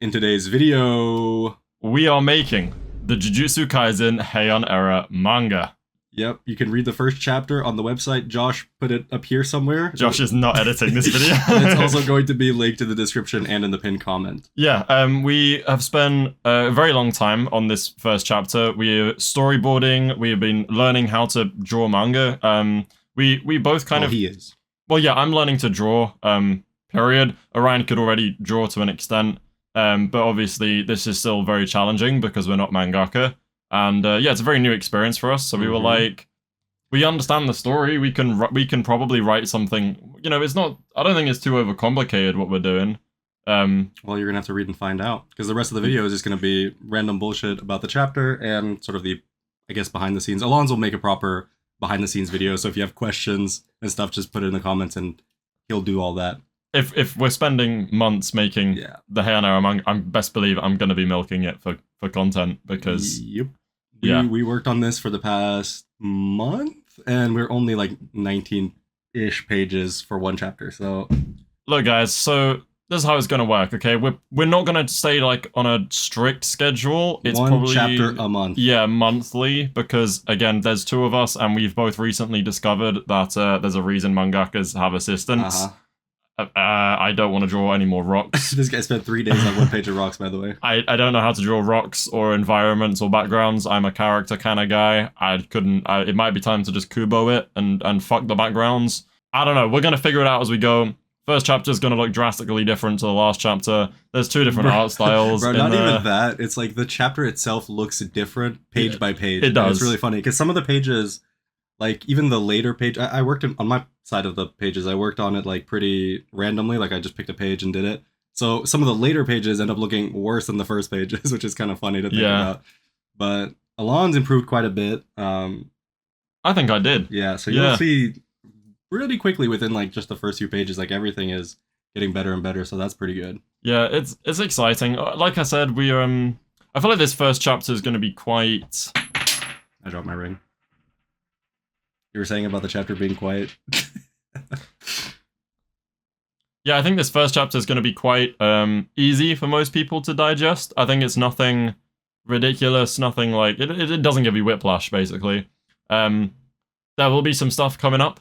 In today's video, we are making the Jujutsu Kaisen Heian era manga. Yep, you can read the first chapter on the website. Josh put it up here somewhere. Josh is not editing this video. And it's also going to be linked in the description and in the pinned comment. Yeah, we have spent a very long time on this first chapter. We're storyboarding. We have been learning how to draw manga. We both kind of... He is. Well, yeah, I'm learning to draw, period. Orion could already draw to an extent. But obviously, this is still very challenging because we're not mangaka. And yeah, it's a very new experience for us. So we were like, we understand the story. We can probably write something. You know, it's not. I don't think it's too overcomplicated what we're doing. Well, you're gonna have to read and find out because the rest of the video is just gonna be random bullshit about the chapter and sort of the, I guess, behind the scenes. Alonzo will make a proper behind the scenes video. So if you have questions and stuff, just put it in the comments and he'll do all that. If we're spending months making the Heian era manga, I'm best believe I'm going to be milking it for content because... Yep. We worked on this for the past month, and we're only like 19-ish pages for one chapter, so... Look, guys, so this is how it's going to work, okay? We're not going to stay like on a strict schedule. It's one probably... chapter a month. Yeah, monthly, because, again, there's two of us, and we've both recently discovered that there's a reason mangakas have assistants. I don't want to draw any more rocks. This guy spent 3 days on one page of rocks, by the way. I don't know how to draw rocks or environments or backgrounds. I'm a character kind of guy. It might be time to just Kubo it and fuck the backgrounds. I don't know. We're going to figure it out as we go. First chapter is going to look drastically different to the last chapter. There's two different art styles. Bro, not even that. It's like the chapter itself looks different page by page. It does. It's really funny because some of the pages... Like, even the later page, I worked on my side of the pages, I worked on it, like, pretty randomly. Like, I just picked a page and did it. So, some of the later pages end up looking worse than the first pages, which is kind of funny to think about. But Alon's improved quite a bit. I think I did. Yeah, so you'll see really quickly within, like, just the first few pages, like, everything is getting better and better, so that's pretty good. Yeah, it's exciting. Like I said, I feel like this first chapter is going to be quite... I dropped my ring. You were saying about the chapter being quiet. Yeah, I think this first chapter is going to be quite easy for most people to digest. I think it's nothing ridiculous, nothing like... It doesn't give you whiplash, basically. There will be some stuff coming up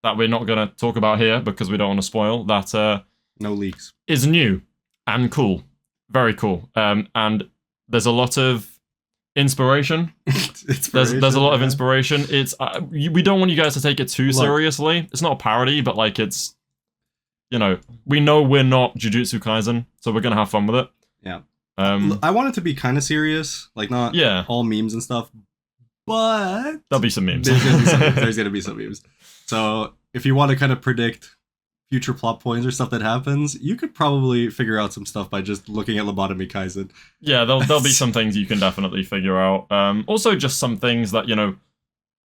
that we're not going to talk about here because we don't want to spoil. That no leaks. Is new and cool. Very cool. And there's a lot of inspiration. There's a lot of inspiration. It's we don't want you guys to take it too seriously. It's not a parody, but like it's, you know, we know we're not Jujutsu Kaisen, so we're gonna have fun with it. Yeah. I want it to be kind of serious, like not all memes and stuff, but there'll be some memes. There's gonna be some memes. So if you want to kind of predict future plot points or stuff that happens, you could probably figure out some stuff by just looking at Lobotomy Kaisen. Yeah, there'll be some things you can definitely figure out. Also, just some things that, you know,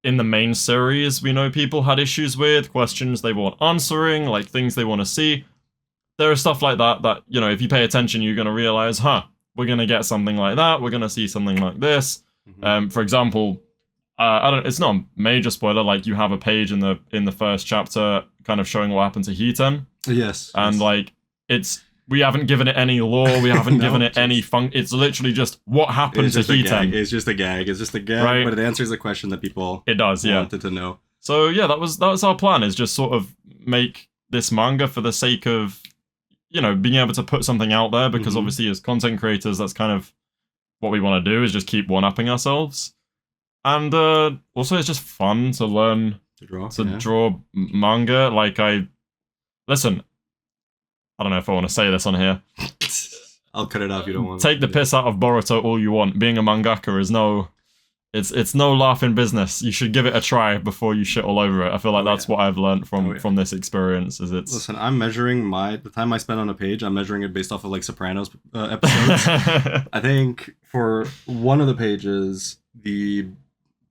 in the main series, we know people had issues with, questions they weren't answering, like things they want to see. There is stuff like that, you know, if you pay attention, you're going to realize, we're going to get something like that, we're going to see something like this. For example, it's not a major spoiler, like you have a page in the first chapter kind of showing what happened to Heian. Yes. And like we haven't given it any lore, we haven't given it any it's literally just what happened to Heian. It's just a gag. It's just a gag, right? But it answers a question that people wanted to know. So yeah, that was our plan, is just sort of make this manga for the sake of, you know, being able to put something out there, because obviously as content creators, that's kind of what we want to do, is just keep one-upping ourselves. And also, it's just fun to learn to draw manga. Like, listen, I don't know if I want to say this on here. I'll cut it out if you don't want. Take the piss out of Boruto all you want. Being a mangaka is it's no laughing business. You should give it a try before you shit all over it. I feel like that's what I've learned from this experience. Listen, I'm measuring the time I spend on a page. I'm measuring it based off of like Sopranos episodes. I think for one of the pages,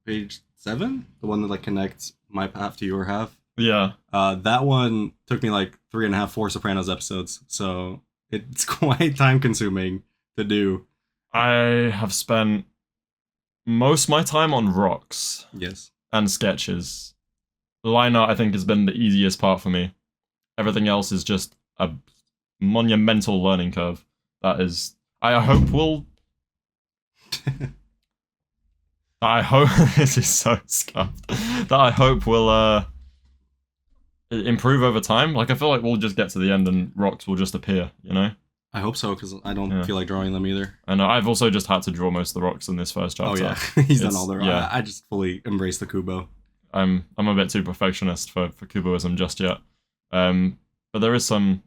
page 7, the one that like connects my half to your half. Yeah. That one took me like 3.5, 4 Sopranos episodes, so it's quite time consuming to do. I have spent most of my time on rocks. Yes. And sketches. Line art, I think, has been the easiest part for me. Everything else is just a monumental learning curve that is. I hope we'll. I hope this is so scuffed. That I hope will improve over time. Like I feel like we'll just get to the end and rocks will just appear. You know. I hope so, because I don't feel like drawing them either. And I've also just had to draw most of the rocks in this first chapter. Oh yeah, he's done all the rocks. Yeah. I just fully embrace the Kubo. I'm a bit too perfectionist for Kuboism just yet. But there is some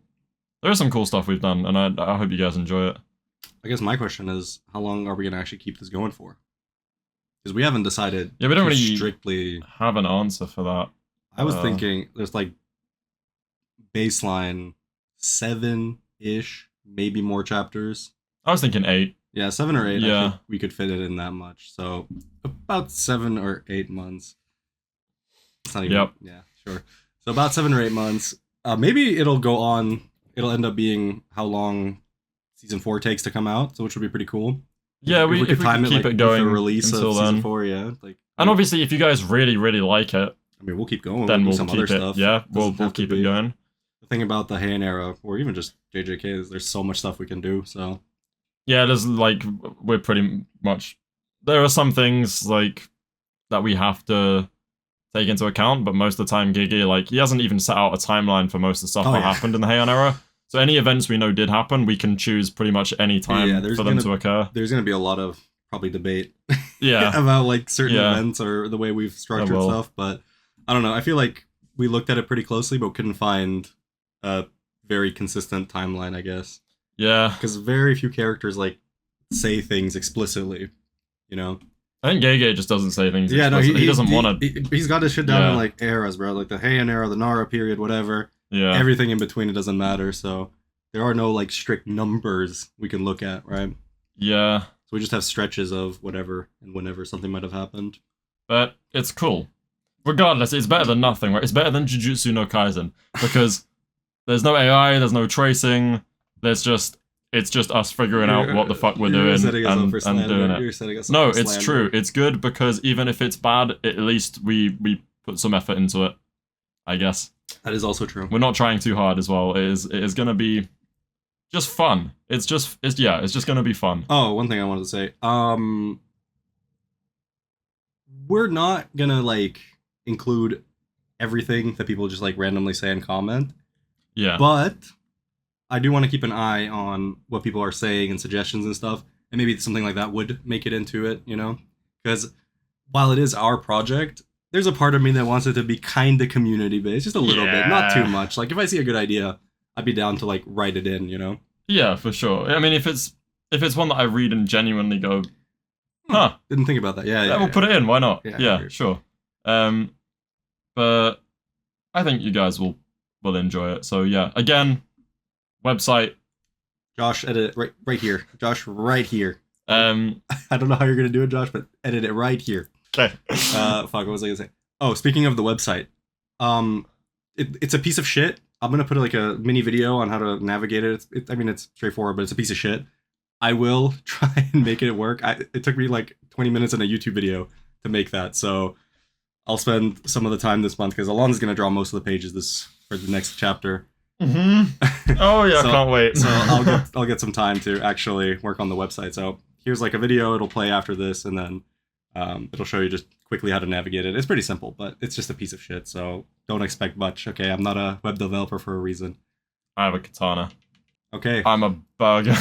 cool stuff we've done, and I hope you guys enjoy it. I guess my question is, how long are we gonna actually keep this going for? Because we haven't decided. Yeah, we don't really strictly have an answer for that. I was thinking there's like baseline 7-ish, maybe more chapters. I was thinking 8. Yeah, 7 or 8. Yeah, I think we could fit it in that much. So about 7 or 8 months. It's not even. Yep. Yeah, sure. So about 7 or 8 months. Maybe it'll go on. It'll end up being how long season 4 takes to come out, so which would be pretty cool. Yeah, if we could time keep it going the release until of then. season 4, yeah. And obviously, if you guys really, really like it, I mean, we'll keep going. Then we'll some keep other it. Stuff. Yeah, we'll keep it going. The thing about the Heian era, or even just JJK, is there's so much stuff we can do. So yeah, there's like we're pretty much. There are some things like that we have to take into account, but most of the time, Gigi he hasn't even set out a timeline for most of the stuff that happened in the Heian era. So any events we know did happen, we can choose pretty much any time for them to occur. There's going to be a lot of probably debate yeah. about like certain events or the way we've structured stuff, but I don't know. I feel like we looked at it pretty closely, but couldn't find a very consistent timeline, I guess. Yeah. Because very few characters like say things explicitly, you know? I think Gege just doesn't say things explicitly. No, he doesn't want to... He's got his shit down in like eras, bro. Like the Heian era, the Nara period, whatever. Yeah. Everything in between, it doesn't matter. So there are no like strict numbers we can look at, right? Yeah. So we just have stretches of whatever and whenever something might have happened. But it's cool. Regardless, it's better than nothing, right? It's better than Jujutsu no Kaisen. Because there's no AI, there's no tracing, it's just us figuring out what the fuck we're doing and doing it. No, it's true. It's good because even if it's bad, at least we put some effort into it, I guess. That is also true. We're not trying too hard as well. It is going to be just fun. It's just going to be fun. Oh, one thing I wanted to say. We're not going to like include everything that people just like randomly say and comment. Yeah. But I do want to keep an eye on what people are saying and suggestions and stuff. And maybe something like that would make it into it, you know? Because while it is our project, there's a part of me that wants it to be kind of community-based. Just a little bit, not too much. Like, if I see a good idea, I'd be down to, like, write it in, you know? Yeah, for sure. I mean, if it's one that I read and genuinely go, huh. Didn't think about that. Yeah, we'll put it in. Why not? Yeah, sure. But I think you guys will enjoy it. So, yeah. Again, website. Josh, edit it right here. Josh, right here. I don't know how you're going to do it, Josh, but edit it right here. Okay. Fuck, what was I going to say? Oh, speaking of the website. It's a piece of shit. I'm going to put like a mini video on how to navigate it. I mean, it's straightforward, but it's a piece of shit. I will try and make it work. It took me like 20 minutes in a YouTube video to make that. So I'll spend some of the time this month because Alon's going to draw most of the pages for the next chapter. Mm-hmm. Oh yeah, so, can't wait. So I'll get some time to actually work on the website. So here's like a video. It'll play after this, and then it'll show you just quickly how to navigate it. It's pretty simple, but it's just a piece of shit. So don't expect much. Okay, I'm not a web developer for a reason. I have a katana. Okay. I'm a burger.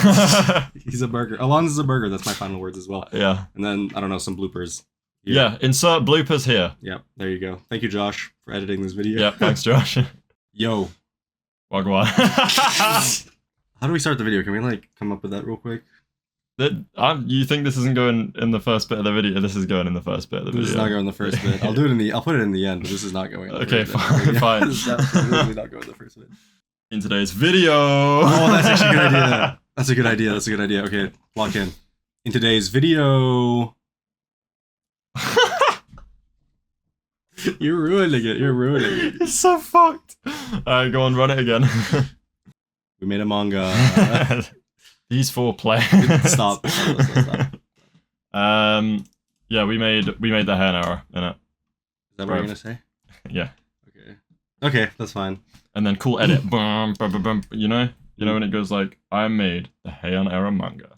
He's a burger. Alon's is a burger. That's my final words as well. Yeah. And then I don't know, some bloopers. Here. Yeah. Insert bloopers here. Yep. There you go. Thank you, Josh, for editing this video. Yeah. Thanks, Josh. Yo. Wagwan. How do we start the video? Can we like come up with that real quick? You think this isn't going in the first bit of the video? This is going in the first bit of the video. This is not going in the first bit. I'll put it in the end, but this is not going. Okay, fine. This is absolutely not going in the first bit. In today's video. Oh, that's actually a good idea. That's a good idea. Okay, lock in. In today's video. You're ruining it. It's so fucked. Alright, go on, run it again. We made a manga. These 4 players. Stop. Yeah, we made the Heian era in it. Is that what you're gonna say? Yeah. Okay, that's fine. And then cool edit. Boom, boom, boom, boom, you know? You know, and it goes like, I made the Heian era manga.